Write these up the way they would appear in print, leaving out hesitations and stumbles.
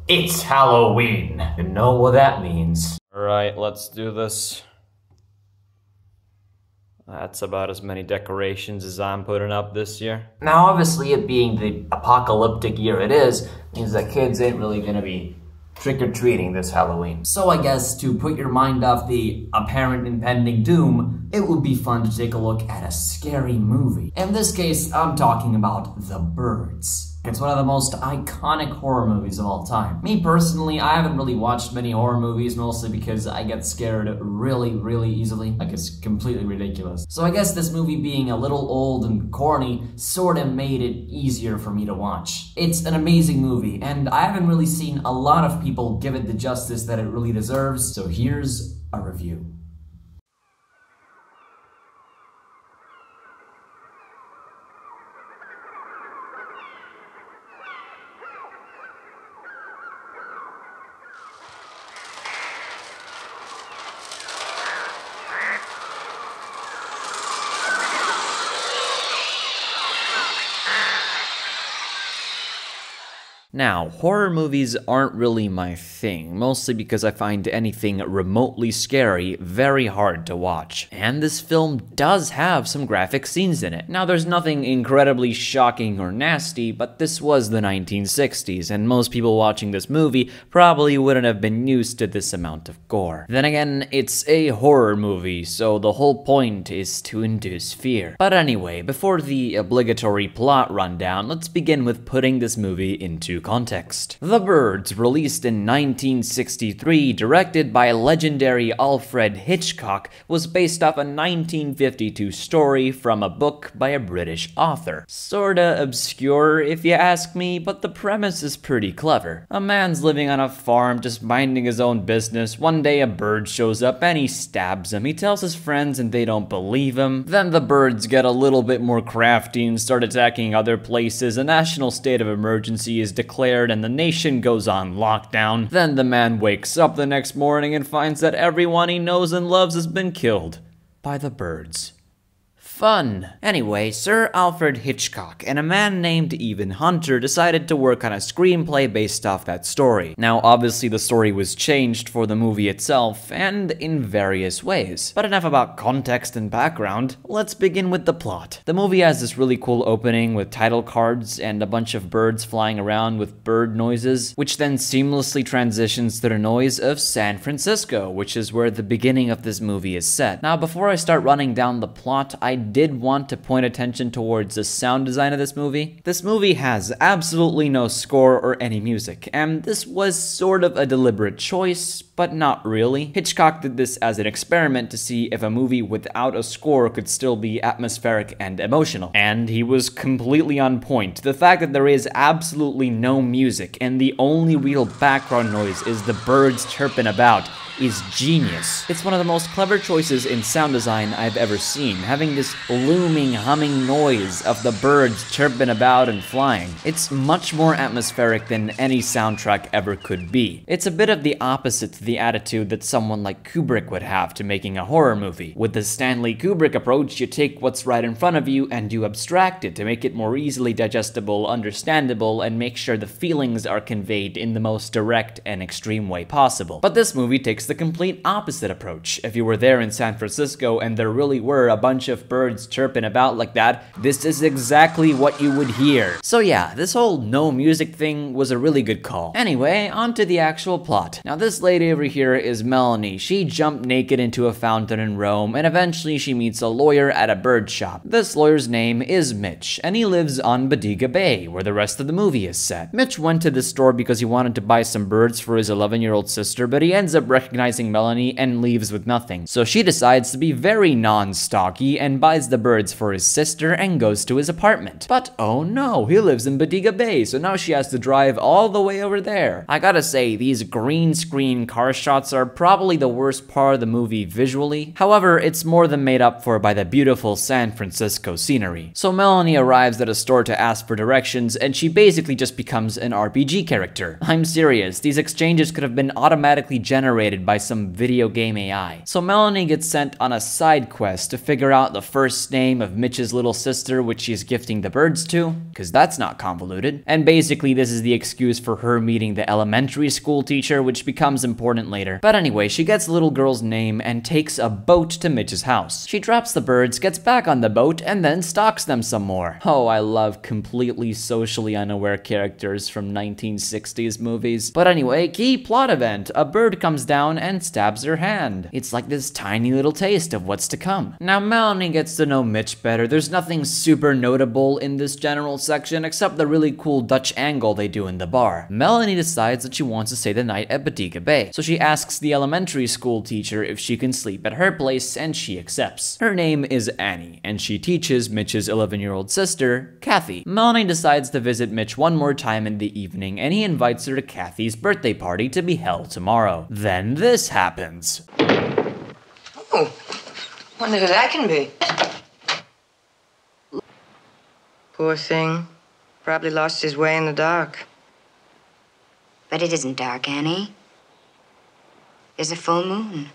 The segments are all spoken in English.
It's Halloween. You know what that means. Alright, let's do this. That's about as many decorations as I'm putting up this year. Now, obviously, it being the apocalyptic year it is, means that kids ain't really gonna be trick-or-treating this Halloween. So I guess to put your mind off the apparent impending doom, it would be fun to take a look at a scary movie. In this case, I'm talking about The Birds. It's one of the most iconic horror movies of all time. Me personally, I haven't really watched many horror movies, mostly because I get scared really easily. Like, it's completely ridiculous. So I guess this movie being a little old and corny sorta made it easier for me to watch. It's an amazing movie, and I haven't really seen a lot of people give it the justice that it really deserves, so here's a review. Now, horror movies aren't really my thing, mostly because I find anything remotely scary very hard to watch. And this film does have some graphic scenes in it. Now, there's nothing incredibly shocking or nasty, but this was the 1960s, and most people watching this movie probably wouldn't have been used to this amount of gore. Then again, it's a horror movie, so the whole point is to induce fear. But anyway, before the obligatory plot rundown, let's begin with putting this movie into context. The Birds, released in 1963, directed by legendary Alfred Hitchcock, was based off a 1952 story from a book by a British author. Sorta obscure if you ask me, but the premise is pretty clever. A man's living on a farm just minding his own business. One day a bird shows up and he stabs him. He tells his friends and they don't believe him. Then the birds get a little bit more crafty and start attacking other places. A national state of emergency is declared and the nation goes on lockdown. Then the man wakes up the next morning and finds that everyone he knows and loves has been killed by the birds. Fun. Anyway, Sir Alfred Hitchcock and a man named Evan Hunter decided to work on a screenplay based off that story. Now, obviously the story was changed for the movie itself, and in various ways. But enough about context and background, let's begin with the plot. The movie has this really cool opening with title cards and a bunch of birds flying around with bird noises, which then seamlessly transitions to the noise of San Francisco, which is where the beginning of this movie is set. Now, before I start running down the plot, I did want to point attention towards the sound design of this movie. This movie has absolutely no score or any music, and this was sort of a deliberate choice, but not really. Hitchcock did this as an experiment to see if a movie without a score could still be atmospheric and emotional, and he was completely on point. The fact that there is absolutely no music and the only real background noise is the birds chirping about is genius. It's one of the most clever choices in sound design I've ever seen, having this looming, humming noise of the birds chirping about and flying. It's much more atmospheric than any soundtrack ever could be. It's a bit of the opposite to the attitude that someone like Kubrick would have to making a horror movie. With the Stanley Kubrick approach, you take what's right in front of you and you abstract it to make it more easily digestible, understandable, and make sure the feelings are conveyed in the most direct and extreme way possible. But this movie takes the complete opposite approach. If you were there in San Francisco and there really were a bunch of birds chirping about like that, this is exactly what you would hear. So yeah, this whole no music thing was a really good call. Anyway, on to the actual plot. Now this lady over here is Melanie. She jumped naked into a fountain in Rome, and eventually she meets a lawyer at a bird shop. This lawyer's name is Mitch, and he lives on Bodega Bay, where the rest of the movie is set. Mitch went to the store because he wanted to buy some birds for his 11-year-old sister, but he ends up recognizing Melanie and leaves with nothing. So she decides to be very non-stocky and buys the birds for his sister and goes to his apartment. But oh no, he lives in Bodega Bay, so now she has to drive all the way over there. I gotta say, these green screen car shots are probably the worst part of the movie visually. However, it's more than made up for by the beautiful San Francisco scenery. So Melanie arrives at a store to ask for directions, and she basically just becomes an RPG character. I'm serious, these exchanges could have been automatically generated manipulated by some video game AI. So Melanie gets sent on a side quest to figure out the first name of Mitch's little sister, which she's gifting the birds to, because that's not convoluted. And basically this is the excuse for her meeting the elementary school teacher, which becomes important later. But anyway, she gets the little girl's name and takes a boat to Mitch's house. She drops the birds, gets back on the boat, and then stalks them some more. Oh, I love completely socially unaware characters from 1960s movies. But anyway, key plot event. A bird comes down and stabs her hand. It's like this tiny little taste of what's to come. Now Melanie gets to know Mitch better. There's nothing super notable in this general section except the really cool Dutch angle they do in the bar. Melanie decides that she wants to stay the night at Bodega Bay, so she asks the elementary school teacher if she can sleep at her place, and she accepts. Her name is Annie, and she teaches Mitch's 11-year-old sister, Kathy. Melanie decides to visit Mitch one more time in the evening, and he invites her to Kathy's birthday party to be held tomorrow. Then this happens. Oh, wonder who that can be. Poor thing. Probably lost his way in the dark. But it isn't dark, Annie. There's a full moon.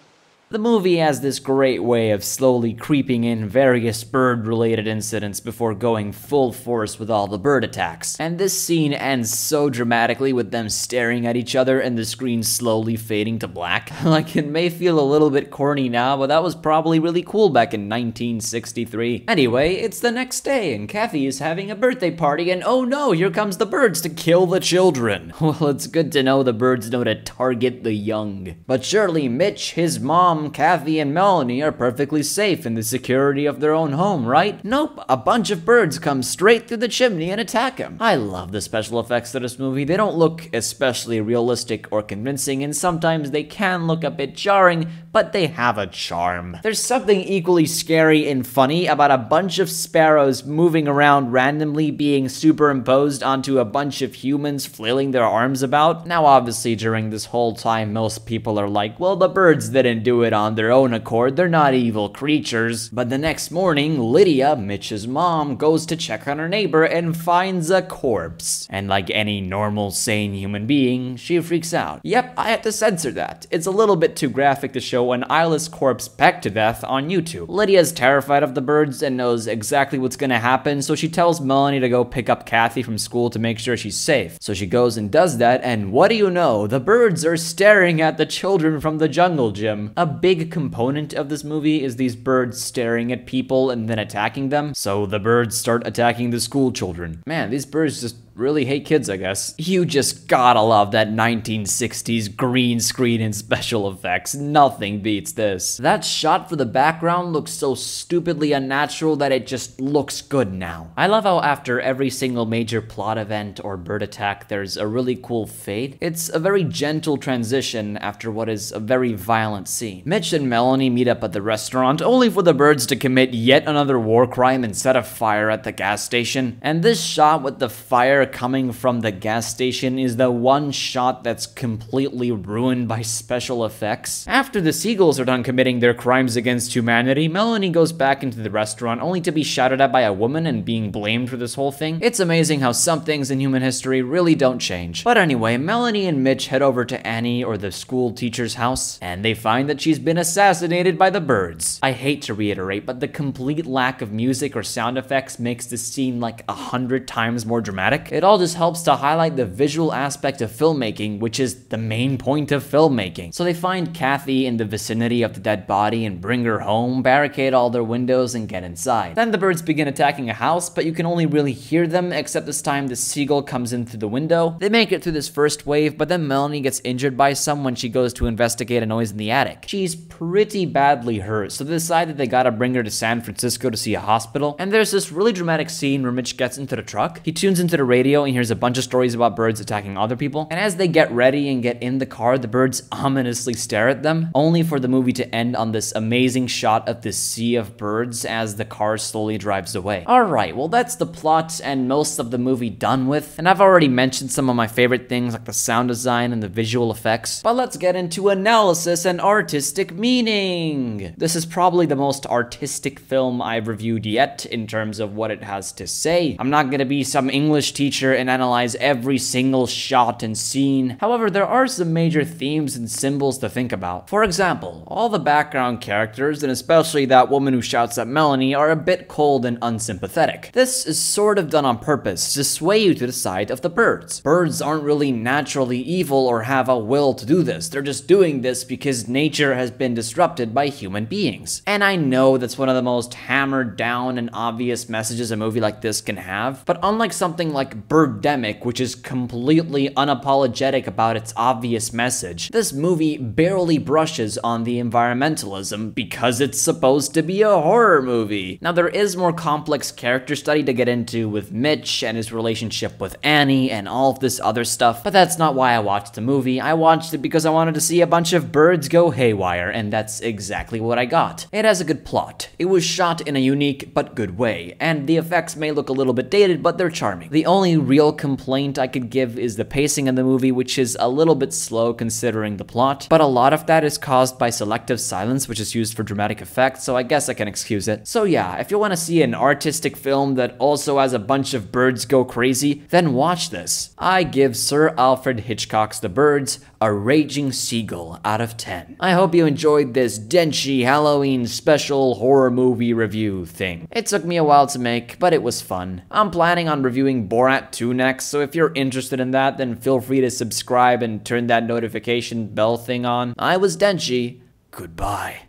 The movie has this great way of slowly creeping in various bird-related incidents before going full force with all the bird attacks. And this scene ends so dramatically with them staring at each other and the screen slowly fading to black. Like, it may feel a little bit corny now, but that was probably really cool back in 1963. Anyway, it's the next day and Kathy is having a birthday party and oh no, here comes the birds to kill the children. Well, it's good to know the birds know to target the young. But surely Mitch, his mom, Kathy, and Melanie are perfectly safe in the security of their own home, right? Nope, a bunch of birds come straight through the chimney and attack him. I love the special effects of this movie. They don't look especially realistic or convincing, and sometimes they can look a bit jarring, but they have a charm. There's something equally scary and funny about a bunch of sparrows moving around randomly being superimposed onto a bunch of humans flailing their arms about. Now obviously during this whole time most people are like, well, the birds didn't do it on their own accord, they're not evil creatures. But the next morning, Lydia, Mitch's mom, goes to check on her neighbor and finds a corpse. And like any normal, sane human being, she freaks out. Yep, I had to censor that. It's a little bit too graphic to show an eyeless corpse pecked to death on YouTube. Lydia's terrified of the birds and knows exactly what's gonna happen, so she tells Melanie to go pick up Kathy from school to make sure she's safe. So she goes and does that, and what do you know? The birds are staring at the children from the jungle gym. A big component of this movie is these birds staring at people and then attacking them, so the birds start attacking the school children. Man, these birds just really hate kids, I guess. You just gotta love that 1960s green screen and special effects. Nothing beats this. That shot for the background looks so stupidly unnatural that it just looks good now. I love how after every single major plot event or bird attack, there's a really cool fade. It's a very gentle transition after what is a very violent scene. Mitch and Melanie meet up at the restaurant, only for the birds to commit yet another war crime and set a fire at the gas station. And this shot with the fire coming from the gas station is the one shot that's completely ruined by special effects. After the seagulls are done committing their crimes against humanity, Melanie goes back into the restaurant only to be shouted at by a woman and being blamed for this whole thing. It's amazing how some things in human history really don't change. But anyway, Melanie and Mitch head over to Annie, or the school teacher's house, and they find that she's been assassinated by the birds. I hate to reiterate, but the complete lack of music or sound effects makes this scene like 100 times more dramatic. It all just helps to highlight the visual aspect of filmmaking, which is the main point of filmmaking. So they find Kathy in the vicinity of the dead body and bring her home, barricade all their windows, and get inside. Then the birds begin attacking a house, but you can only really hear them, except this time the seagull comes in through the window. They make it through this first wave, but then Melanie gets injured by some when she goes to investigate a noise in the attic. She's pretty badly hurt, so they decide that they gotta bring her to San Francisco to see a hospital. And there's this really dramatic scene where Mitch gets into the truck. He tunes into the radio and hears a bunch of stories about birds attacking other people. And as they get ready and get in the car, the birds ominously stare at them, only for the movie to end on this amazing shot of this sea of birds as the car slowly drives away. Alright, well that's the plot and most of the movie done with. And I've already mentioned some of my favorite things like the sound design and the visual effects. But let's get into analysis and artistic meaning. This is probably the most artistic film I've reviewed yet in terms of what it has to say. I'm not gonna be some English teacher nature and analyze every single shot and scene. However, there are some major themes and symbols to think about. For example, all the background characters, and especially that woman who shouts at Melanie, are a bit cold and unsympathetic. This is sort of done on purpose to sway you to the side of the birds. Birds aren't really naturally evil or have a will to do this. They're just doing this because nature has been disrupted by human beings. And I know that's one of the most hammered down and obvious messages a movie like this can have, but unlike something like Birdemic, which is completely unapologetic about its obvious message, this movie barely brushes on the environmentalism because it's supposed to be a horror movie. Now, there is more complex character study to get into with Mitch and his relationship with Annie and all of this other stuff, but that's not why I watched the movie. I watched it because I wanted to see a bunch of birds go haywire, and that's exactly what I got. It has a good plot. It was shot in a unique but good way, and the effects may look a little bit dated, but they're charming. The only real complaint I could give is the pacing of the movie, which is a little bit slow considering the plot, but a lot of that is caused by selective silence, which is used for dramatic effect, so I guess I can excuse it. So yeah, if you want to see an artistic film that also has a bunch of birds go crazy, then watch this. I give Sir Alfred Hitchcock's The Birds a raging seagull out of 10. I hope you enjoyed this Denshi Halloween special horror movie review thing. It took me a while to make, but it was fun. I'm planning on reviewing Borat 2 next, so if you're interested in that, then feel free to subscribe and turn that notification bell thing on. I was Denshi. Goodbye.